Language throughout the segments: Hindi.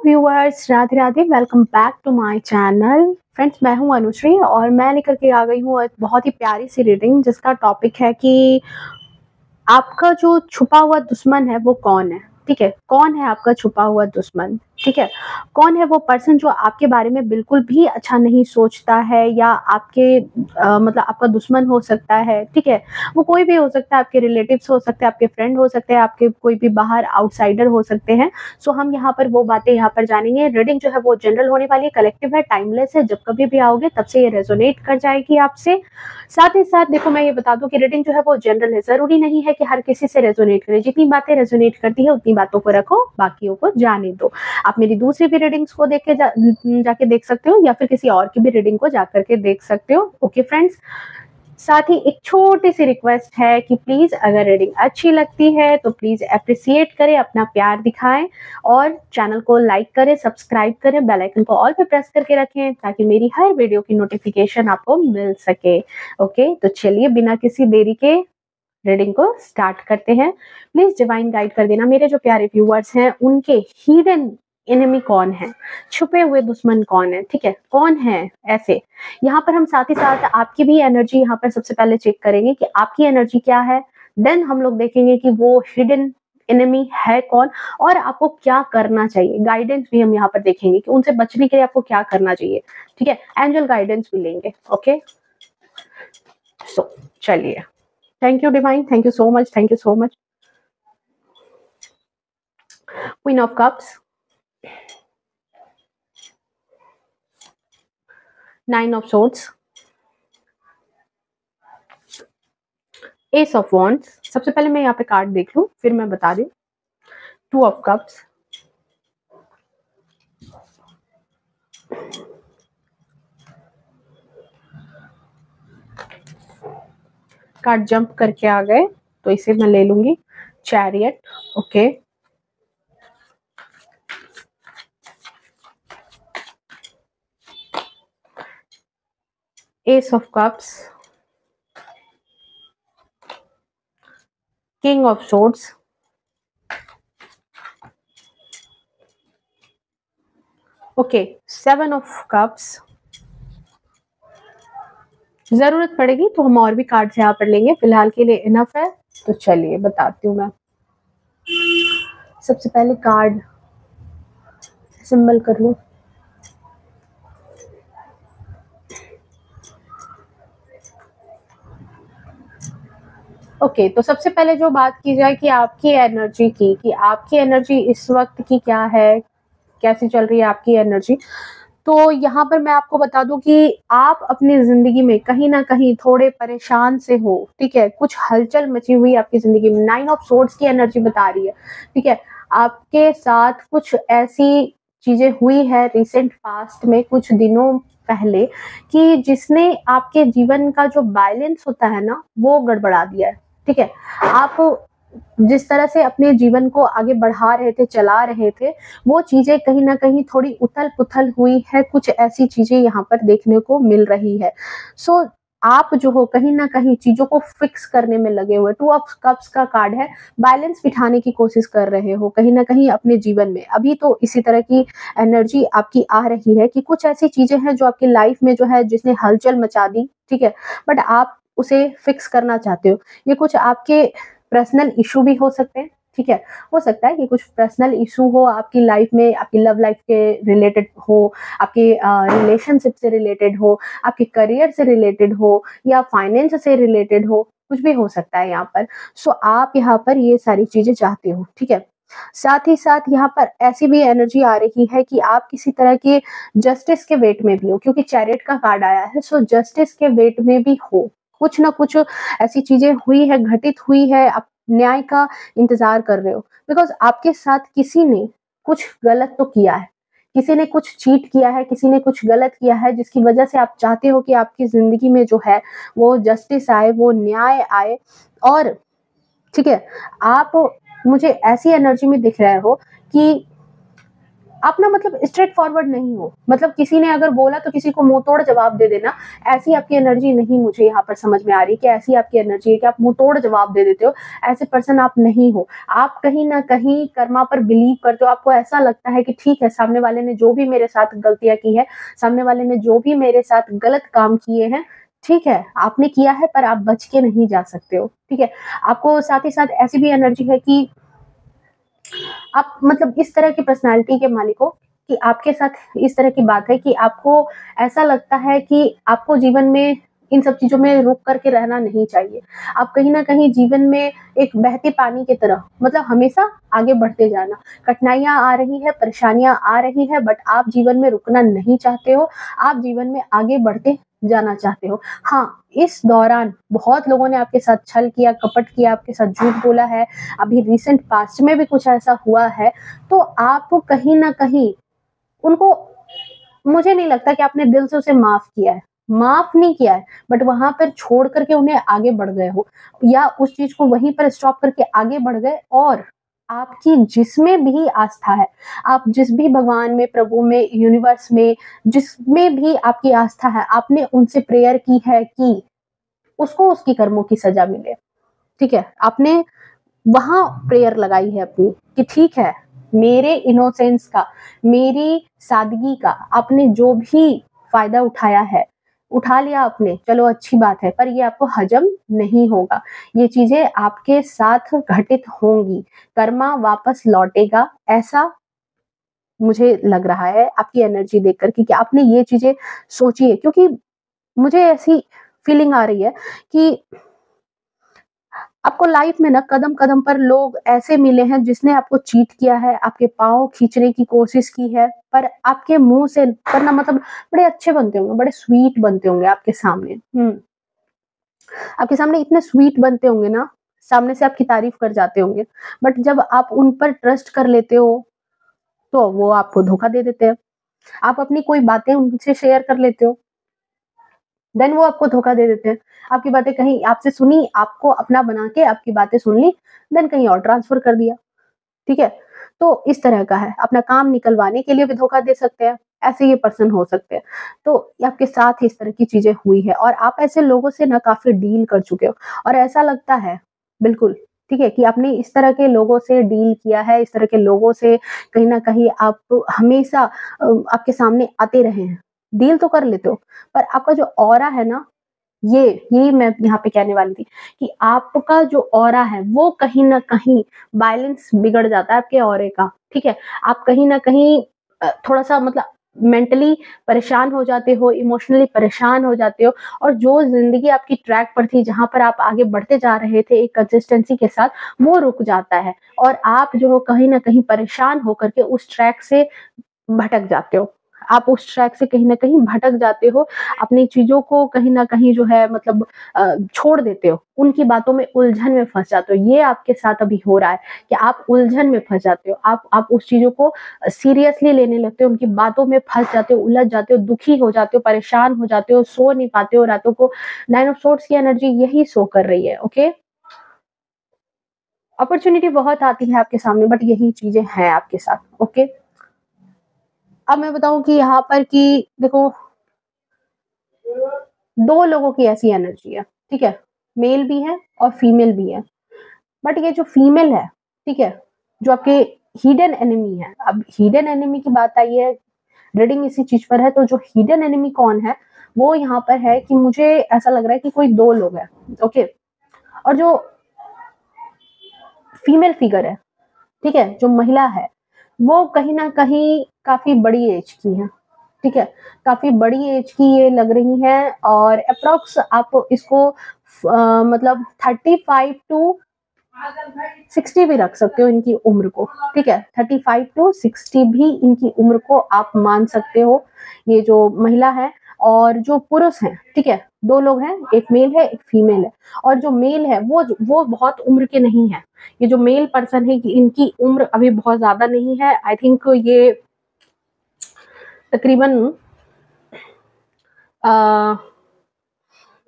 Viewers, Radhe Radhe. Welcome back to my channel. Friends, मैं हूं अनुश्री और मैं लेकर के आ गई हूं एक बहुत ही प्यारी सी रीडिंग जिसका टॉपिक है कि आपका जो छुपा हुआ दुश्मन है वो कौन है। ठीक है, कौन है आपका छुपा हुआ दुश्मन। ठीक है, कौन है वो पर्सन जो आपके बारे में बिल्कुल भी अच्छा नहीं सोचता है या आपके मतलब आपका दुश्मन हो सकता है। ठीक है, वो कोई भी हो सकता है, आपके रिलेटिव्स हो सकते हैं, आपके फ्रेंड हो सकते हैं, आपके कोई भी बाहर आउटसाइडर हो सकते हैं। सो हम यहाँ पर वो बातें यहाँ पर जानेंगे। रीडिंग जो है वो जनरल होने वाली है, कलेक्टिव है, टाइमलेस है। जब कभी भी आओगे तब से ये रेजोनेट कर जाएगी आपसे। साथ ही साथ देखो, मैं ये बता दूं कि रीडिंग जो है वो जनरल है, जरूरी नहीं है कि हर किसी से रेजोनेट करे। जितनी बातें रेजोनेट करती है उतनी बातों को रखो, बाकियों को जाने दो। आप मेरी दूसरी भी रीडिंग्स को देख के जाके देख सकते हो या फिर किसी और की भी रीडिंग को जाकर के देख सकते हो। ओके फ्रेंड्स, साथ ही एक छोटी सी रिक्वेस्ट है कि प्लीज अगर रीडिंग अच्छी लगती है तो प्लीज अप्रिसिएट करें, अपना प्यार दिखाएं और चैनल को लाइक करें, सब्सक्राइब करें, बेल आइकन को ऑल पे प्रेस करके रखें ताकि मेरी हर वीडियो की नोटिफिकेशन आपको मिल सके। ओके, तो चलिए बिना किसी देरी के रीडिंग को स्टार्ट करते हैं। प्लीज डिवाइन गाइड कर देना मेरे जो प्यारे व्यूअर्स हैं, उनके हिडन एनिमी कौन है, छुपे हुए दुश्मन कौन है। ठीक है, कौन है ऐसे। यहाँ पर हम साथ ही साथ आपकी भी एनर्जी यहाँ पर सबसे पहले चेक करेंगे कि आपकी एनर्जी क्या है। देन हम लोग देखेंगे कि वो हिडन एनिमी है कौन और आपको क्या करना चाहिए। गाइडेंस भी हम यहाँ पर देखेंगे कि उनसे बचने के लिए आपको क्या करना चाहिए। ठीक है, एंजल गाइडेंस भी लेंगे। ओके, सो चलिए। Thank you divine, thank you so much, thank you so much. Queen of cups, 9 of swords, S of wands. सबसे पहले मैं यहाँ पे कार्ड देख लूं फिर मैं बता दूं। 2 ऑफ कप्स, कार्ड जंप करके आ गए तो इसे मैं ले लूंगी। Chariot, okay, S of cups, king of swords, okay, 7 of cups. जरूरत पड़ेगी तो हम और भी कार्ड्स यहाँ पर लेंगे, फिलहाल के लिए इनफ है। तो चलिए बताती हूँ मैं। सबसे पहले कार्ड सिंबल कर लूं। ओके, तो सबसे पहले जो बात की जाए कि आपकी एनर्जी की, कि आपकी एनर्जी इस वक्त की क्या है, कैसी चल रही है आपकी एनर्जी। तो यहाँ पर मैं आपको बता दूं कि आप अपनी जिंदगी में कहीं ना कहीं थोड़े परेशान से हो। ठीक है, कुछ हलचल मची हुई आपकी जिंदगी में। 9 ऑफ सोर्ड्स की एनर्जी बता रही है। ठीक है, आपके साथ कुछ ऐसी चीजें हुई है रिसेंट पास्ट में, कुछ दिनों पहले, कि जिसने आपके जीवन का जो बैलेंस होता है ना वो गड़बड़ा दिया है। ठीक है, आप जिस तरह से अपने जीवन को आगे बढ़ा रहे थे, चला रहे थे, वो चीजें कहीं ना कहीं थोड़ी उथल पुथल हुई है। कुछ ऐसी चीजें यहाँ पर देखने को मिल रही है। सो आप जो हो कहीं ना कहीं चीजों को फिक्स करने में लगे हुए। 2 ऑफ कप्स का कार्ड है, बैलेंस बिठाने की कोशिश कर रहे हो कहीं ना कहीं अपने जीवन में। अभी तो इसी तरह की एनर्जी आपकी आ रही है कि कुछ ऐसी चीजें हैं जो आपकी लाइफ में जो है जिसने हलचल मचा दी। ठीक है, बट आप उसे फिक्स करना चाहते हो। ये कुछ आपके पर्सनल इशू भी हो सकते हैं। ठीक है, हो सकता है कि कुछ पर्सनल इशू हो आपकी लाइफ में, आपकी लव लाइफ के रिलेटेड हो, आपके रिलेशनशिप से रिलेटेड हो, आपके करियर से रिलेटेड हो या फाइनेंस से रिलेटेड हो, कुछ भी हो सकता है यहाँ पर। सो आप यहाँ पर ये सारी चीजें चाहते हो। ठीक है, साथ ही साथ यहाँ पर ऐसी भी एनर्जी आ रही है कि आप किसी तरह की जस्टिस के वेट में भी हो, क्योंकि चैरियट का कार्ड आया है। सो जस्टिस के वेट में भी हो, कुछ ना कुछ ऐसी चीजें हुई है, घटित हुई है, आप न्याय का इंतजार कर रहे हो। बिकॉज आपके साथ किसी ने कुछ गलत तो किया है, किसी ने कुछ चीट किया है, किसी ने कुछ गलत किया है, जिसकी वजह से आप चाहते हो कि आपकी जिंदगी में जो है वो जस्टिस आए, वो न्याय आए। और ठीक है, आप मुझे ऐसी एनर्जी में दिख रहे हो कि आप ना मतलब स्ट्रेट फॉरवर्ड नहीं हो, मतलब किसी ने अगर बोला तो किसी को मुंह तोड़ जवाब दे देना, ऐसी आपकी एनर्जी नहीं मुझे यहाँ पर समझ में आ रही कि ऐसी आपकी एनर्जी है कि आप मुंह तोड़ जवाब दे देते हो। ऐसे पर्सन आप नहीं हो। आप कहीं ना कहीं कर्मा पर बिलीव करते हो। आपको ऐसा लगता है कि ठीक है, सामने वाले ने जो भी मेरे साथ गलतियां की है, सामने वाले ने जो भी मेरे साथ गलत काम किए हैं, ठीक है आपने किया है, पर आप बच के नहीं जा सकते हो। ठीक है, आपको साथ ही साथ ऐसी भी एनर्जी है कि आप मतलब इस तरह की पर्सनालिटी के मालिक हो कि आपके साथ इस तरह की बात है कि आपको ऐसा लगता है कि आपको जीवन में इन सब चीज़ों में रुक करके रहना नहीं चाहिए। आप कहीं न कहीं जीवन में एक बहते पानी की तरह मतलब हमेशा आगे बढ़ते जाना। कठिनाइयाँ आ रही हैं, परेशानियाँ आ रही हैं, बट आप जीवन में रुकना नहीं चाहते हो। आप जीवन में आगे बढ़ते जाना चाहते हो। हाँ, इस दौरान बहुत लोगों ने आपके साथ छल किया, कपट किया, आपके साथ झूठ बोला है। अभी रिसेंट पास्ट में भी कुछ ऐसा हुआ है, तो आप कहीं न कहीं उनको, मुझे नहीं लगता कि आपने दिल से उसे माफ़ किया है। माफ़ नहीं किया है, बट वहाँ पर छोड़ कर के उन्हें आगे बढ़ गए हो, या उस चीज़ को वहीं पर स्टॉप करके आगे बढ़ गए, और आपकी जिसमें भी आस्था है, आप जिस भी भगवान में, प्रभु में, यूनिवर्स में, जिसमें भी आपकी आस्था है, आपने उनसे प्रेयर की है कि उसको उसकी कर्मों की सज़ा मिले। ठीक है? आपने वहाँ प्रेयर लगाई है अपनी कि ठीक है, मेरे इनोसेंस का, मेरी सादगी का आपने जो भी फ़ायदा उठाया है, उठा लिया आपने, चलो अच्छी बात है, पर ये आपको हज़म नहीं होगा। ये चीज़ें आपके साथ घटित होंगी, कर्मा वापस लौटेगा, ऐसा मुझे लग रहा है आपकी एनर्जी देख कर के कि आपने ये चीज़ें सोची है, क्योंकि मुझे ऐसी फीलिंग आ रही है कि आपको लाइफ में ना कदम-कदम पर लोग ऐसे मिले हैं जिसने आपको चीट किया है, आपके पाँव खींचने की कोशिश की है, पर आपके मुँह से पर ना मतलब बड़े अच्छे बनते होंगे, बड़े स्वीट बनते होंगे आपके सामने। आपके सामने इतने स्वीट बनते होंगे ना, सामने से आपकी तारीफ़ कर जाते होंगे, बट जब आप उन पर ट्रस्ट कर लेते हो, तो वो आपको धोखा दे देते हैं। आप अपनी कोई बातें उनसे शेयर कर लेते हो, देन वो आपको धोखा दे देते हैं। आपकी बातें कहीं आपसे सुनी, आपको अपना बना के आपकी बातें सुन ली, देन कहीं और ट्रांसफ़र कर दिया। ठीक है? तो इस तरह का है, अपना काम निकलवाने के लिए भी धोखा दे सकते हैं, ऐसे ये पर्सन हो सकते हैं। तो ये आपके साथ इस तरह की चीज़ें हुई है, और आप ऐसे लोगों से ना काफ़ी डील कर चुके हो, और ऐसा लगता है बिल्कुल, ठीक है, कि आपने इस तरह के लोगों से डील किया है, इस तरह के लोगों से कहीं न कहीं आप हमेशा आपके सामने आते रहे हैं। डील तो कर लेते हो, पर आपका जो ऑरा है ना, यही मैं यहाँ पे कहने वाली थी कि आपका जो ऑरा है वो कहीं न कहीं बैलेंस बिगड़ जाता है आपके ऑरे का, ठीक है? आप कहीं न कहीं थोड़ा-सा मतलब मेंटली परेशान हो जाते हो, इमोशनली परेशान हो जाते हो, और जो ज़िंदगी आपकी ट्रैक पर थी, जहाँ पर आप आगे बढ़ते जा रहे थे एक कंसिस्टेंसी के साथ, वो रुक जाता है, और आप जो हो कहीं न कहीं परेशान होकर के उस ट्रैक से भटक जाते हो। आप उस ट्रैक से कहीं न कहीं भटक जाते हो, अपनी चीज़ों को कहीं न कहीं जो है मतलब छोड़ देते हो, उनकी बातों में उलझन में फँस जाते हो। ये आपके साथ अभी हो रहा है कि आप उलझन में फँस जाते हो। आप उस चीज़ों को सीरियसली लेने लगते हो, उनकी बातों में फँस जाते हो, उलझ जाते हो, दुखी हो जाते हो, परेशान हो जाते हो, सो नहीं पाते हो रातों को। नाइन ऑफ सोर्ड्स की एनर्जी यही शो कर रही है, ओके? अपॉर्च्युनिटी बहुत आती है आपके सामने, बट यही चीज़ें हैं आपके साथ, ओके? अब मैं बताऊँ कि यहाँ पर कि देखो, 2 लोगों की ऐसी एनर्जी है, ठीक है? मेल भी है और फीमेल भी है। बट ये जो फीमेल है, ठीक है? जो आपके हिडन एनिमी है, अब हिडन एनिमी की बात आई है, रीडिंग इसी चीज़ पर है, तो जो हिडन एनिमी कौन है, वो यहाँ पर है कि मुझे ऐसा लग रहा है कि कोई 2 लोग हैं, ओके? और जो फीमेल फिगर है, ठीक है? जो महिला है, वो कहीं न कहीं काफ़ी बड़ी एज की है, ठीक है? काफ़ी बड़ी एज की ये लग रही हैं, और एप्रॉक्स आप इसको मतलब 35 टू 60 भी रख सकते हो इनकी उम्र को, ठीक है? 35 टू 60 भी इनकी उम्र को आप मान सकते हो, ये जो महिला है। और जो पुरुष हैं, ठीक है? 2 लोग हैं, एक मेल है, एक फीमेल है, और जो मेल है वो बहुत उम्र के नहीं है। ये जो मेल पर्सन है कि इनकी उम्र अभी बहुत ज़्यादा नहीं है, आई थिंक ये तकरीबन अ,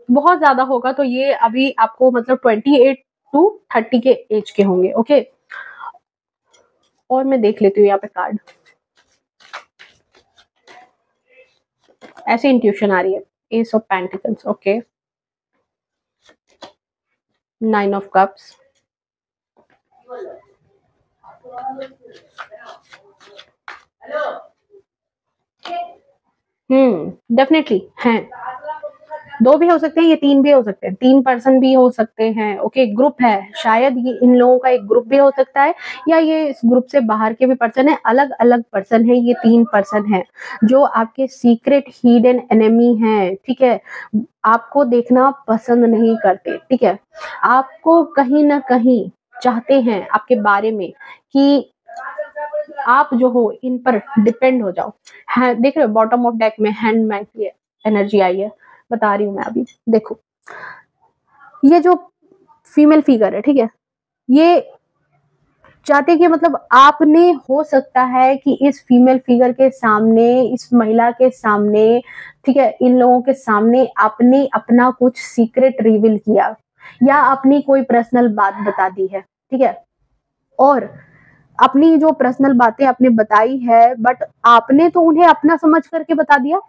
बहुत ज़्यादा होगा तो ये अभी आपको मतलब 28 टू 30 के एज के होंगे, ओके? और मैं देख लेती हूँ यहाँ पे कार्ड। ऐसे इंट्यूशन आ रही है। S of pentacles, okay, 9 of cups, definitely हैं, 2 भी हो सकते हैं, ये 3 भी हो सकते हैं, 3 पर्सन भी हो सकते हैं, ओके, ग्रुप है, शायद ये इन लोगों का एक ग्रुप भी हो सकता है, या ये इस ग्रुप से बाहर के भी पर्सन है, अलग अलग पर्सन है, ये 3 पर्सन है जो आपके सीक्रेट हिडन एनिमी हैं, ठीक है, आपको देखना पसंद नहीं करते, ठीक है, आपको कहीं ना कहीं चाहते हैं आपके बारे में कि आप जो हो इन पर डिपेंड हो जाओ। देख रहे हो बॉटम ऑफ डेक में हैंडमैन की एनर्जी आई है, बता रही हूँ मैं अभी। देखो ये जो फीमेल फिगर है, ठीक है, ये चाहते कि मतलब आपने हो सकता है कि इस फीमेल फिगर के सामने, इस महिला के सामने, ठीक है, इन लोगों के सामने आपने अपना कुछ सीक्रेट रिवील किया या अपनी कोई पर्सनल बात बता दी है, ठीक है, और अपनी जो पर्सनल बातें आपने बताई है, बट आपने तो उन्हें अपना समझ करके बता दिया,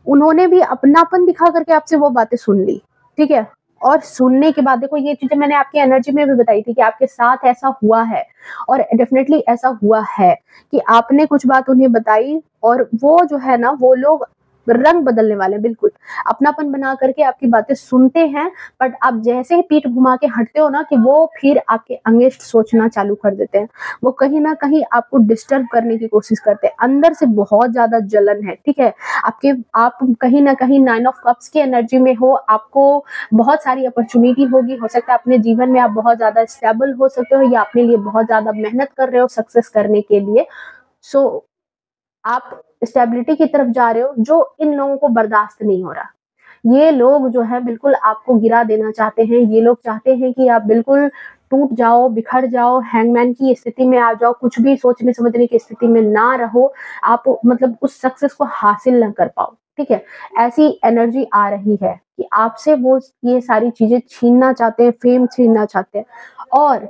उन्होंने भी अपनापन दिखा करके आपसे वो बातें सुन ली, ठीक है, और सुनने के बाद देखो ये चीजें मैंने आपकी एनर्जी में भी बताई थी कि आपके साथ ऐसा हुआ है, और डेफिनेटली ऐसा हुआ है कि आपने कुछ बात उन्हें बताई और वो जो है ना, वो लोग रंग बदलने वाले, बिल्कुल अपनापन बना करके आपकी बातें सुनते हैं, बट आप जैसे ही पीठ घुमा के हटते हो ना, कि वो फिर आपके अगेंस्ट सोचना चालू कर देते हैं, वो कहीं ना कहीं आपको डिस्टर्ब करने की कोशिश करते हैं, अंदर से बहुत ज्यादा जलन है, ठीक है, आप कहीं ना कहीं 9 ऑफ कप्स की एनर्जी में हो, आपको बहुत सारी अपॉर्चुनिटी होगी, हो सकता है अपने जीवन में आप बहुत ज्यादा स्टेबल हो सकते हो, या अपने लिए बहुत ज्यादा मेहनत कर रहे हो सक्सेस करने के लिए, सो आप स्टेबिलिटी की तरफ जा रहे हो, जो इन लोगों को बर्दाश्त नहीं हो रहा। ये लोग जो है बिल्कुल आपको गिरा देना चाहते हैं, ये लोग चाहते हैं कि आप बिल्कुल टूट जाओ, बिखर जाओ, हैंगमैन की स्थिति में आ जाओ, कुछ भी सोचने समझने की स्थिति में ना रहो, आप मतलब उस सक्सेस को हासिल ना कर पाओ, ठीक है, ऐसी एनर्जी आ रही है कि आपसे वो ये सारी चीजें छीनना चाहते हैं, फेम छीनना चाहते हैं, और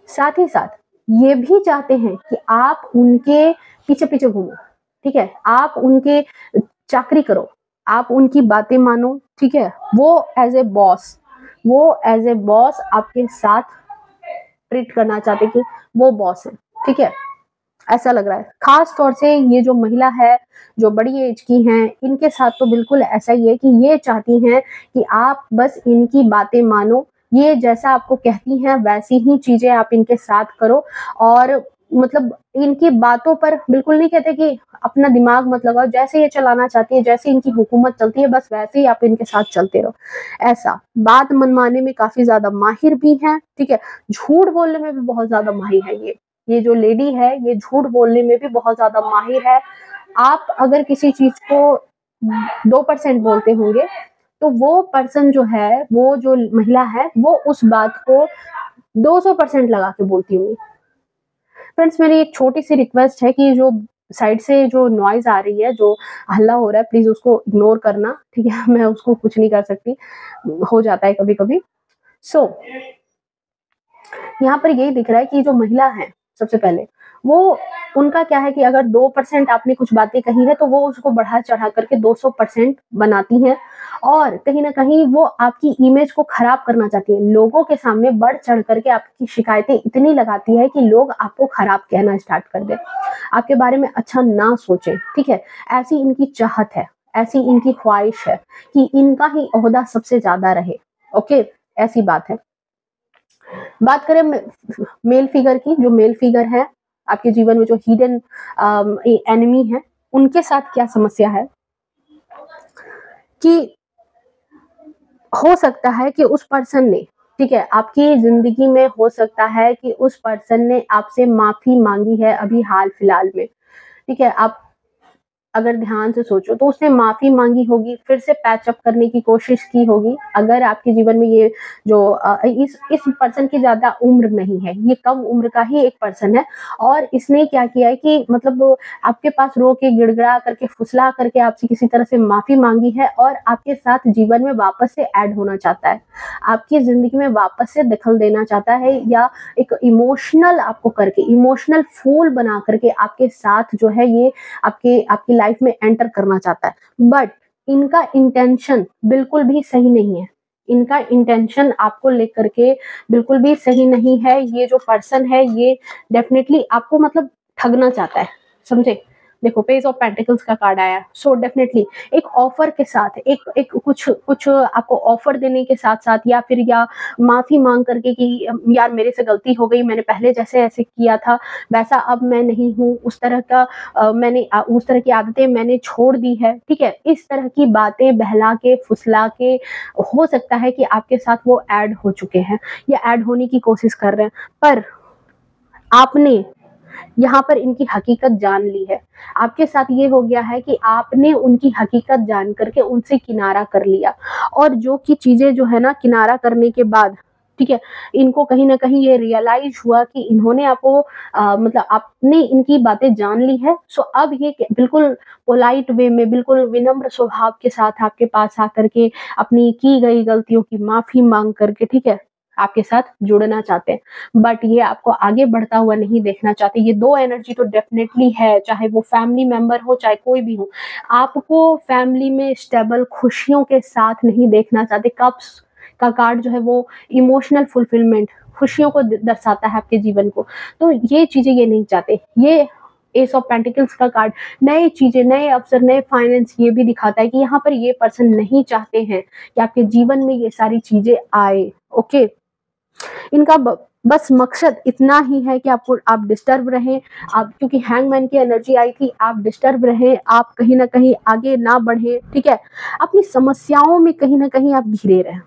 साथ ही साथ ये भी चाहते हैं कि आप उनके पीछे पीछे घूमो, ठीक है, आप उनके चाकरी करो, आप उनकी बातें मानो, ठीक है, वो एज ए बॉस आपके साथ ट्रीट करना चाहते कि वो बॉस है, ठीक है, ऐसा लग रहा है। खास तौर से ये जो महिला है, जो बड़ी एज की हैं, इनके साथ तो बिल्कुल ऐसा ही है कि ये चाहती हैं कि आप बस इनकी बातें मानो, ये जैसा आपको कहती हैं वैसी ही चीजें आप इनके साथ करो, और मतलब इनकी बातों पर बिल्कुल नहीं कहते कि अपना दिमाग मत लगाओ, जैसे ये चलाना चाहती है, जैसे इनकी हुकूमत चलती है, बस वैसे ही आप इनके साथ चलते रहो। ऐसा बात मनवाने में काफी ज्यादा माहिर भी हैं, ठीक है, झूठ बोलने में भी बहुत ज्यादा माहिर है ये जो लेडी है, ये झूठ बोलने में भी बहुत ज्यादा माहिर है। आप अगर किसी चीज को 2% बोलते होंगे, तो वो पर्सन जो है, वो जो महिला है, वो उस बात को 200% लगा के बोलती होंगी। फ्रेंड्स, मेरी एक छोटी सी रिक्वेस्ट है कि जो साइड से जो नॉइज आ रही है, जो हल्ला हो रहा है, प्लीज उसको इग्नोर करना, ठीक है, मैं उसको कुछ नहीं कर सकती, हो जाता है कभी कभी। सो यहाँ पर यही दिख रहा है कि जो महिला है, सबसे पहले वो, उनका क्या है कि अगर 2% आपने कुछ बातें कही है, तो वो उसको बढ़ा चढ़ा करके 200% बनाती हैं, और कहीं ना कहीं वो आपकी इमेज को खराब करना चाहती है, लोगों के सामने बढ़ चढ़ करके आपकी शिकायतें इतनी लगाती है कि लोग आपको खराब कहना स्टार्ट कर दे, आपके बारे में अच्छा ना सोचे, ठीक है, ऐसी इनकी चाहत है, ऐसी इनकी ख्वाहिश है कि इनका ही ओहदा सबसे ज्यादा रहे, ओके, ऐसी बात है। बात करें मेल फिगर की, जो मेल फिगर है आपके जीवन में, जो हिडन एनिमी है, उनके साथ क्या समस्या है कि हो सकता है कि उस पर्सन ने, ठीक है, आपकी जिंदगी में हो सकता है कि उस पर्सन ने आपसे माफी मांगी है अभी हाल फिलहाल में, ठीक है, आप अगर ध्यान से सोचो तो उसने माफी मांगी होगी, फिर से पैचअप करने की कोशिश की होगी। अगर आपके जीवन में ये जो इस पर्सन की ज्यादा उम्र नहीं है, ये कम उम्र का ही एक पर्सन है, और इसने क्या किया है कि मतलब आपके पास रो के गिड़गिड़ा करके फुसला करके आपसे किसी तरह से माफी मांगी है, और आपके साथ जीवन में वापस से ऐड होना चाहता है, आपकी जिंदगी में वापस से दखल देना चाहता है, या एक इमोशनल आपको करके, इमोशनल फूल बना करके आपके साथ जो है ये आपकी लाइफ में एंटर करना चाहता है। बट इनका इंटेंशन बिल्कुल भी सही नहीं है। इनका इंटेंशन आपको लेकर के बिल्कुल भी सही नहीं है। ये जो पर्सन है ये डेफिनिटली आपको मतलब ठगना चाहता है, समझे? देखो पेज ऑफ पेंटिकल्स का कार्ड आया, सो डेफिनेटली एक ऑफर के साथ, एक एक कुछ कुछ आपको ऑफर देने के साथ साथ, या माफी मांग करके कि यार मेरे से गलती हो गई, मैंने पहले जैसे ऐसे किया था वैसा अब मैं नहीं हूँ, उस तरह का उस तरह की आदतें मैंने छोड़ दी है, ठीक है? इस तरह की बातें बहला के फुसला के हो सकता है कि आपके साथ वो ऐड हो चुके हैं या ऐड होने की कोशिश कर रहे हैं, पर आपने यहाँ पर इनकी हकीकत जान ली है। आपके साथ ये हो गया है कि आपने उनकी हकीकत जान करके उनसे किनारा कर लिया, और जो कि चीज़ें जो है ना किनारा करने के बाद, ठीक है, इनको कहीं न कहीं ये रियलाइज़ हुआ कि इन्होंने आपको मतलब आपने इनकी बातें जान ली है, सो अब ये बिल्कुल पोलाइट वे में, बिल्कुल विनम्र स्वभाव के साथ आपके पास आकर के अपनी की गई गलतियों की माफ़ी माँग करके, ठीक है, आपके साथ जुड़ना चाहते हैं। बट ये आपको आगे बढ़ता हुआ नहीं देखना चाहते। ये 2 एनर्जी तो डेफ़िनेटली है, चाहे वो फैमिली मेंबर हो, चाहे कोई भी हो। आपको फैमिली में स्टेबल खुशियों के साथ नहीं देखना चाहते। कप्स का कार्ड जो है वो इमोशनल फुलफिलमेंट, खुशियों को दर्शाता है आपके जीवन को। तो ये चीज़ें ये नहीं चाहते। ये एस ऑफ पेंटिकल्स का कार्ड नई चीज़ें, नए अवसर, नए फाइनेंस ये भी दिखाता है कि यहाँ पर ये पर्सन नहीं चाहते हैं कि आपके जीवन में ये सारी चीज़ें आए, ओके? इनका बस मकसद इतना ही है कि आप डिस्टर्ब रहें, आप क्योंकि हैंगमैन की एनर्जी आई थी, आप डिस्टर्ब रहें, आप कहीं न कहीं आगे ना बढ़ें, ठीक है? अपनी समस्याओं में कहीं न कहीं आप घिरे रहें,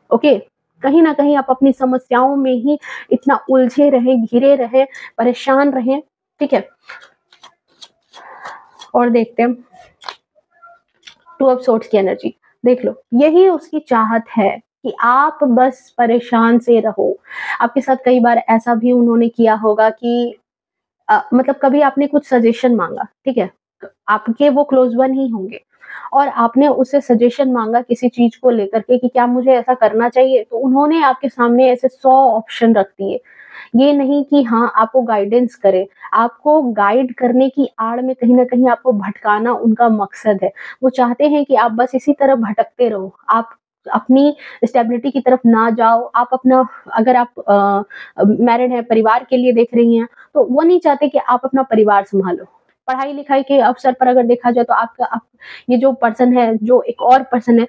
ओके? कहीं न कहीं आप अपनी समस्याओं में ही इतना उलझे रहें, घिरे रहें, परेशान रहें, ठीक है? और देखते हैं 2 ऑफ सोर्ड्स की एनर्जी, देख लो, यही उसकी चाहत है कि आप बस परेशान से रहो। आपके साथ कई बार ऐसा भी उन्होंने किया होगा कि मतलब कभी आपने कुछ सजेशन माँगा, ठीक है? आपके वो क्लोज़ वन ही होंगे और आपने उससे सजेशन माँगा किसी चीज़ को लेकर के कि क्या मुझे ऐसा करना चाहिए? तो उन्होंने आपके सामने ऐसे 100 ऑप्शन रख दिए। ये नहीं कि हाँ, आपको गाइडेंस करें, आपको गाइड करने की आड़ में कहीं न कहीं आपको भटकाना उनका मकसद है। वो चाहते हैं कि आप बस इसी तरह भटकते रहो, आप अपनी स्टेबिलिटी की तरफ ना जाओ, आप अपना, अगर आप मैरिड हैं, परिवार के लिए देख रही हैं, तो वो नहीं चाहते कि आप अपना परिवार सँभालो। पढ़ाई-लिखाई के अवसर पर अगर देखा जाए तो आपका आप ये जो पर्सन है, जो एक और पर्सन है,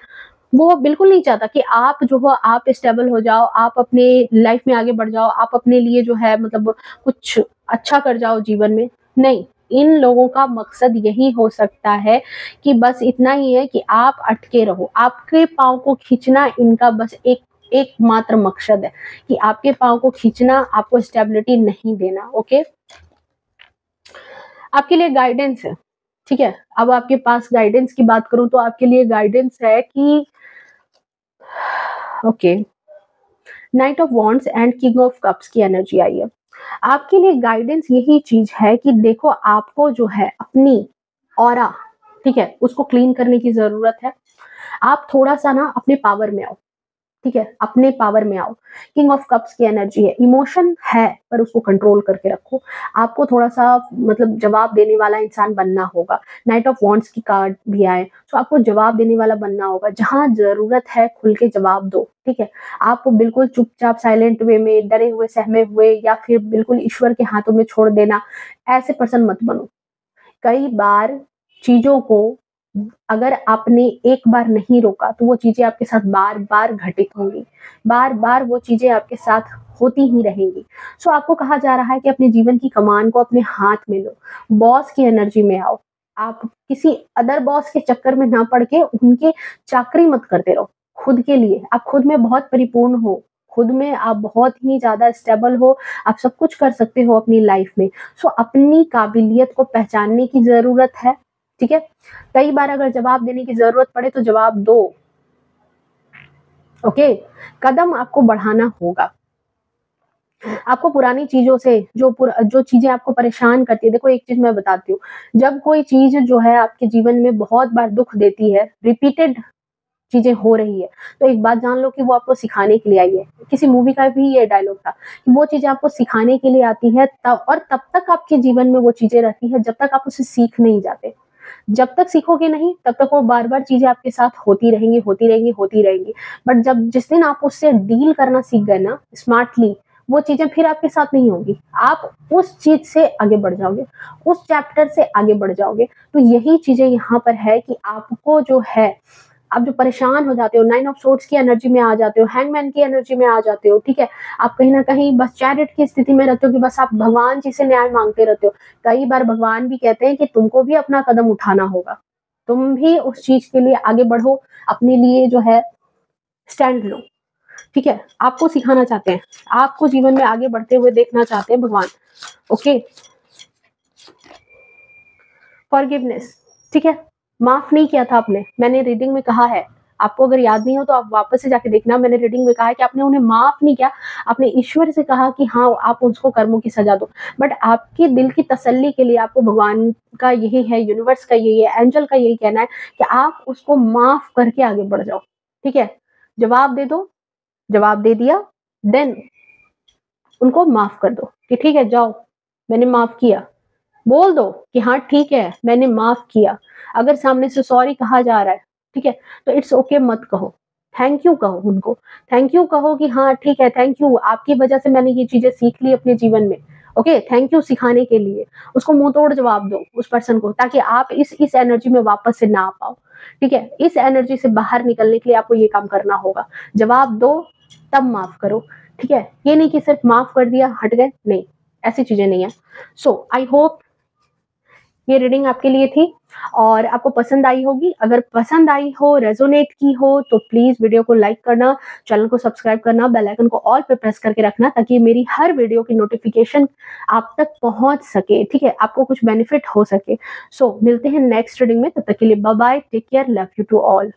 वो बिल्कुल नहीं चाहता कि आप जो हो आप स्टेबल हो जाओ, आप अपने लाइफ में आगे बढ़ जाओ, आप अपने लिए जो है मतलब कुछ अच्छा कर जाओ जीवन में। नहीं, इन लोगों का मकसद यही हो सकता है कि बस इतना ही है कि आप अटके रहो। आपके पाँव को खींचना इनका बस एकमात्र मकसद है कि आपके पाँव को खींचना, आपको स्टेबिलिटी नहीं देना, ओके? आपके लिए गाइडेंस है, ठीक है? अब आपके पास गाइडेंस की बात करूँ तो आपके लिए गाइडेंस है कि okay, night of wands and king of cups की एनर्जी आई है। आपके लिए गाइडेंस यही चीज है कि देखो, आपको जो है अपनी ऑरा, ठीक है, उसको क्लीन करने की जरूरत है। आप थोड़ा सा ना अपने पावर में आओ, ठीक है, अपने पावर में आओ। किंग ऑफ कप्स की एनर्जी है, इमोशन है पर उसको कंट्रोल करके रखो। आपको थोड़ा सा मतलब जवाब देने वाला इंसान बनना होगा। नाइट ऑफ वॉन्ड्स की कार्ड भी आए, तो आपको जवाब देने वाला बनना होगा। जहां जरूरत है खुल के जवाब दो, ठीक है? आप बिल्कुल चुपचाप साइलेंट वे में, डरे हुए सहमे हुए, या फिर बिल्कुल ईश्वर के हाथों में छोड़ देना, ऐसे पर्सन मत बनो। कई बार चीजों को अगर आपने एक बार नहीं रोका तो वो चीजें आपके साथ बार-बार घटित होंगी। बार-बार वो चीजें आपके साथ होती ही रहेंगी। सो आपको कहा जा रहा है कि अपने जीवन की कमान को अपने हाथ में लो। बॉस की एनर्जी में आओ। आप किसी अदर बॉस के चक्कर में ना पड़ के उनके चाकरी मत करते रहो। खुद के लिए, आप खुद में बहुत परिपूर्ण हो। खुद में आप बहुत ही ज़्यादा स्टेबल हो, आप सब कुछ कर सकते हो अपनी लाइफ में। सो अपनी काबिलियत को पहचानने की ज़रूरत है, ठीक है? कई बार अगर जवाब देने की ज़रूरत पड़े तो जवाब दो, ओके? कदम आपको बढ़ाना होगा। आपको पुरानी चीज़ों से जो चीज़ें आपको परेशान करती है, देखो एक चीज़ मैं बताती हूँ, जब कोई चीज़ जो है आपके जीवन में बहुत बार दुःख देती है, रिपीटेड चीज़ें हो रही है, तो एक बात जान लो कि वो आपको सिखाने के लिए आई है। किसी मूवी का भी ये डायलॉग था कि वो चीज़ें आपको सिखाने के लिए आती है, तब तक आपके जीवन में वो चीज़ें रहती है जब तक आप उसे सीख नहीं जाते। जब तक सीखोगे नहीं तब तक वो बार-बार चीज़ें आपके साथ होती रहेंगी। बट जब जिस दिन आप उससे डील करना सीख गए ना स्मार्टली, वो चीज़ें फिर आपके साथ नहीं होंगी। आप उस चीज़ से आगे बढ़ जाओगे, उस चैप्टर से आगे बढ़ जाओगे। तो यही चीज़ें यहाँ पर है कि आपको जो है, आप जो परेशान हो जाते हो, 9 ऑफ सोर्ड्स की एनर्जी में आ जाते हो, हैंगमैन की एनर्जी में आ जाते हो, ठीक है? आप कहीं न कहीं बस चैरिट की स्थिति में रहते हो कि बस आप भगवान जी से न्याय माँगते रहते हो। कई बार भगवान भी कहते हैं कि तुमको भी अपना कदम उठाना होगा। तुम भी उस चीज़ के लिए आगे बढ़ो, अपने लिए जो है स्टैंड लो, ठीक है? आपको सिखाना चाहते हैं, आपको जीवन में आगे बढ़ते हुए देखना चाहते हैं भगवान, ओके? फॉरगिवनेस, ठीक है? माफ़ नहीं किया था आपने, मैंने रीडिंग में कहा है। आपको अगर याद नहीं हो तो आप वापस से जाके देखना, मैंने रीडिंग में कहा है कि आपने उन्हें माफ़ नहीं किया, आपने ईश्वर से कहा कि हाँ, आप उसको कर्मों की सज़ा दो। बट आपके दिल की तसल्ली के लिए आपको भगवान का यही है, यूनिवर्स का यही है, एंजल का यही कहना है कि आप उसको माफ़ करके आगे बढ़ जाओ, ठीक है? जवाब दे दो, जवाब दे दिया, देन उनको माफ़ कर दो कि ठीक है, जाओ, मैंने माफ़ किया। बोल दो कि हाँ ठीक है, मैंने माफ़ किया। अगर सामने से सॉरी कहा जा रहा है, ठीक है, तो इट्स ओके मत कहो, थैंक यू कहो उनको। थैंक यू कहो कि हाँ ठीक है, थैंक यू, आपकी वजह से मैंने ये चीज़ें सीख ली अपने जीवन में। ओके, थैंक यू सिखाने के लिए। उसको मुँह-तोड़ जवाब दो उस पर्सन को, ताकि आप इस एनर्जी में वापस से ना आ पाओ, ठीक है? इस एनर्जी से बाहर निकलने के लिए आपको ये काम करना होगा। जवाब दो, तब माफ़ करो, ठीक है? ये नहीं कि सिर्फ माफ़ कर दिया, हट गए, नहीं, ऐसी चीज़ें नहीं है। सो आई होप ये रीडिंग आपके लिए थी और आपको पसंद आई होगी। अगर पसंद आई हो, रेज़ोनेट की हो, तो प्लीज़ वीडियो को लाइक करना, चैनल को सब्सक्राइब करना, बेल आइकन को ऑल पे प्रेस करके रखना, ताकि मेरी हर वीडियो की नोटिफ़िकेशन आप तक पहुँच सके, ठीक है? आपको कुछ बेनिफिट हो सके। सो मिलते हैं नेक्स्ट रीडिंग में, तब तक के लिए bye bye, take care, love you to all.